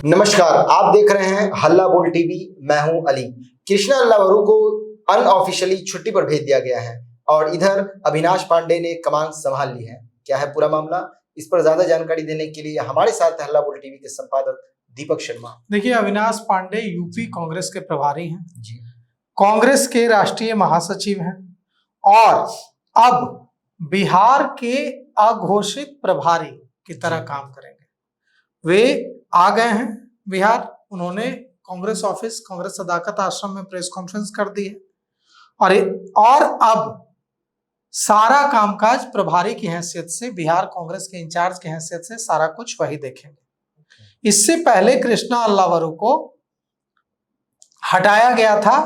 नमस्कार, आप देख रहे हैं हल्ला बोल टीवी। मैं हूं अली। कृष्णा अल्लावरू को अनऑफिशियली छुट्टी पर भेज दिया गया है और इधर अविनाश पांडे ने कमान संभाल ली है। क्या है पूरा मामला, इस पर ज्यादा जानकारी देने के लिए हमारे साथ हल्ला बोल टीवी के संपादक दीपक शर्मा। देखिए, अविनाश पांडे यूपी कांग्रेस के प्रभारी हैं जी, कांग्रेस के राष्ट्रीय महासचिव हैं और अब बिहार के अघोषित प्रभारी की तरह काम करेंगे। वे आ गए हैं बिहार। उन्होंने कांग्रेस ऑफिस, कांग्रेस सदाकत आश्रम में प्रेस कॉन्फ्रेंस कर दी है और अब सारा कामकाज प्रभारी की हैसियत से, बिहार कांग्रेस के इंचार्ज की हैसियत से सारा कुछ वही देखेंगे। इससे पहले कृष्णा अल्लावरू को हटाया गया था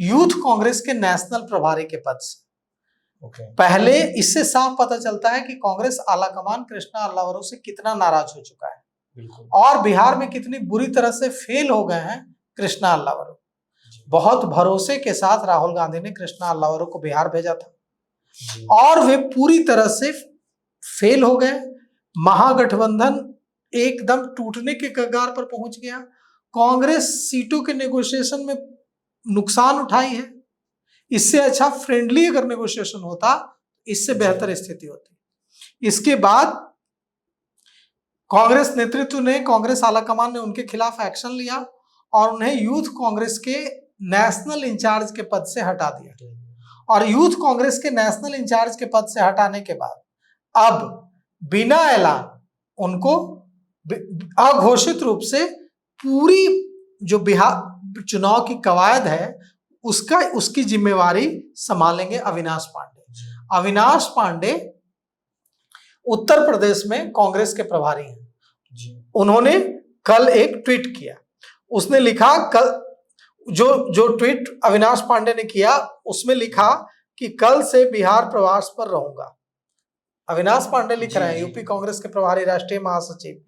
यूथ कांग्रेस के नेशनल प्रभारी के पद से। पहले इससे साफ पता चलता है कि कांग्रेस आलाकमान कृष्णा अल्लावरू से कितना नाराज हो चुका है और बिहार में कितनी बुरी तरह से फेल हो गए हैं कृष्णा अल्लावरू। बहुत भरोसे के साथ राहुल गांधी ने कृष्णा अल्लावरू को बिहार भेजा था और वे पूरी तरह से फेल हो गए। महागठबंधन एकदम टूटने के कगार पर पहुंच गया। कांग्रेस सीटों के नेगोशिएशन में नुकसान उठाई है। इससे अच्छा फ्रेंडली अगर नेगोशिएशन होता, इससे बेहतर स्थिति होती। इसके बाद कांग्रेस नेतृत्व ने, कांग्रेस आलाकमान ने उनके खिलाफ एक्शन लिया और उन्हें यूथ कांग्रेस के नेशनल इंचार्ज के पद से हटा दिया। और यूथ कांग्रेस के नेशनल इंचार्ज के पद से हटाने के बाद अब बिना ऐलान उनको अघोषित रूप से पूरी जो बिहार चुनाव की कवायद है उसकी जिम्मेवारी संभालेंगे अविनाश पांडे। अविनाश पांडे उत्तर प्रदेश में कांग्रेस के प्रभारी हैं। उन्होंने कल एक ट्वीट किया। उसने लिखा, कल जो ट्वीट अविनाश पांडे ने किया उसमें लिखा कि कल से बिहार प्रवास पर रहूंगा। अविनाश पांडे लिख रहे हैं, यूपी कांग्रेस के प्रभारी राष्ट्रीय महासचिव,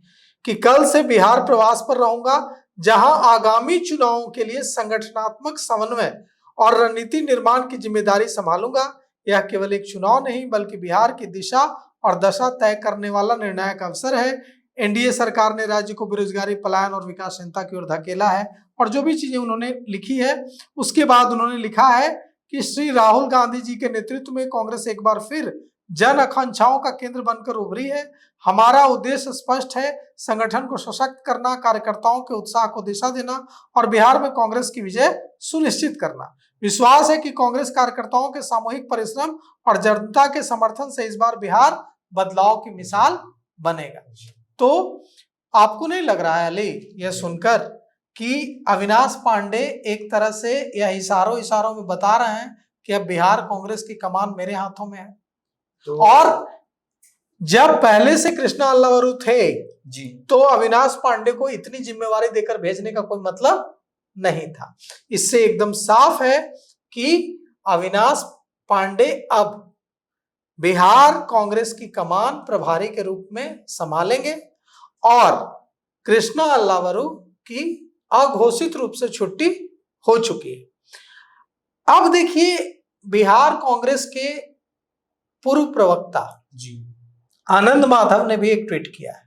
कि कल से बिहार प्रवास पर रहूंगा, जहां आगामी चुनावों के लिए संगठनात्मक समन्वय और रणनीति निर्माण की जिम्मेदारी संभालूंगा। यह केवल एक चुनाव नहीं बल्कि बिहार की दिशा और दशा तय करने वाला निर्णायक अवसर है। एनडीए सरकार ने राज्य को बेरोजगारी, पलायन और विकासहीनता की ओर धकेला है। और जो भी चीजें उन्होंने लिखी है, उसके बाद उन्होंने लिखा है कि श्री राहुल गांधी जी के नेतृत्व में कांग्रेस एक बार फिर जन आकांक्षाओं का केंद्र बनकर उभरी है। हमारा उद्देश्य स्पष्ट है, संगठन को सशक्त करना, कार्यकर्ताओं के उत्साह को दिशा देना और बिहार में कांग्रेस की विजय सुनिश्चित करना। विश्वास है कि कांग्रेस कार्यकर्ताओं के सामूहिक परिश्रम और जनता के समर्थन से इस बार बिहार बदलाव की मिसाल बनेगा। तो आपको नहीं लग रहा है अली, यह सुनकर कि अविनाश पांडे एक तरह से यह इशारों में बता रहे हैं कि अब बिहार कांग्रेस की कमान मेरे हाथों में है। और जब पहले से कृष्णा अल्लावरू थे जी, तो अविनाश पांडे को इतनी जिम्मेवारी देकर भेजने का कोई मतलब नहीं था। इससे एकदम साफ है कि अविनाश पांडे अब बिहार कांग्रेस की कमान प्रभारी के रूप में संभालेंगे और कृष्णा अल्लावरू की अघोषित रूप से छुट्टी हो चुकी है। अब देखिए, बिहार कांग्रेस के पूर्व प्रवक्ता जी आनंद माधव ने भी एक ट्वीट किया है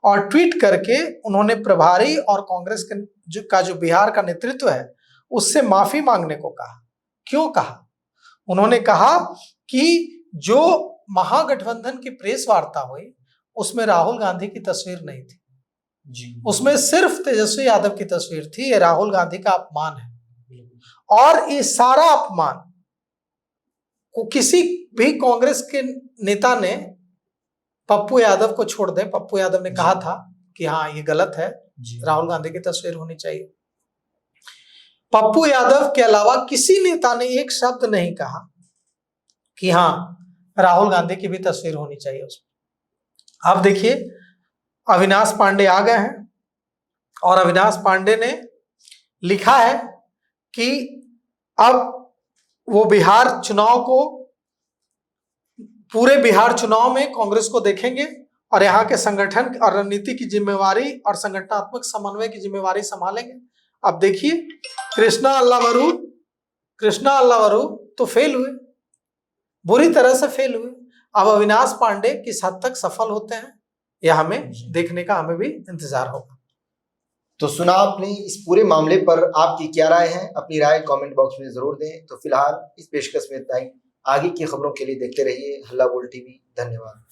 और ट्वीट करके उन्होंने प्रभारी और कांग्रेस का जो बिहार का नेतृत्व है उससे माफी मांगने को कहा। क्यों कहा? उन्होंने कहा कि जो महागठबंधन की प्रेस वार्ता हुई उसमें राहुल गांधी की तस्वीर नहीं थी जी, उसमें सिर्फ तेजस्वी यादव की तस्वीर थी। ये राहुल गांधी का अपमान है और ये सारा अपमान को किसी भी कांग्रेस के नेता ने पप्पू यादव को छोड़ दे। पप्पू यादव ने कहा था कि हाँ ये गलत है, राहुल गांधी की तस्वीर होनी चाहिए। पप्पू यादव के अलावा किसी नेता ने एक शब्द नहीं कहा कि हाँ राहुल गांधी की भी तस्वीर होनी चाहिए उसमें। अब देखिए, अविनाश पांडे आ गए हैं और अविनाश पांडे ने लिखा है कि अब वो बिहार चुनाव को, पूरे बिहार चुनाव में कांग्रेस को देखेंगे और यहाँ के संगठन और रणनीति की जिम्मेवारी और संगठनात्मक समन्वय की जिम्मेवारी संभालेंगे। अब देखिए, कृष्णा अल्लावरू तो फेल हुए, बुरी तरह से फेल हुए। अब अविनाश पांडे किस हद तक सफल होते हैं यह हमें देखने का, हमें भी इंतजार होगा। तो सुना आपने इस पूरे मामले पर आपकी क्या राय है? अपनी राय कमेंट बॉक्स में जरूर दें। तो फिलहाल इस पेशकश में इतना ही। आगे की खबरों के लिए देखते रहिए हल्ला बोल टीवी। धन्यवाद।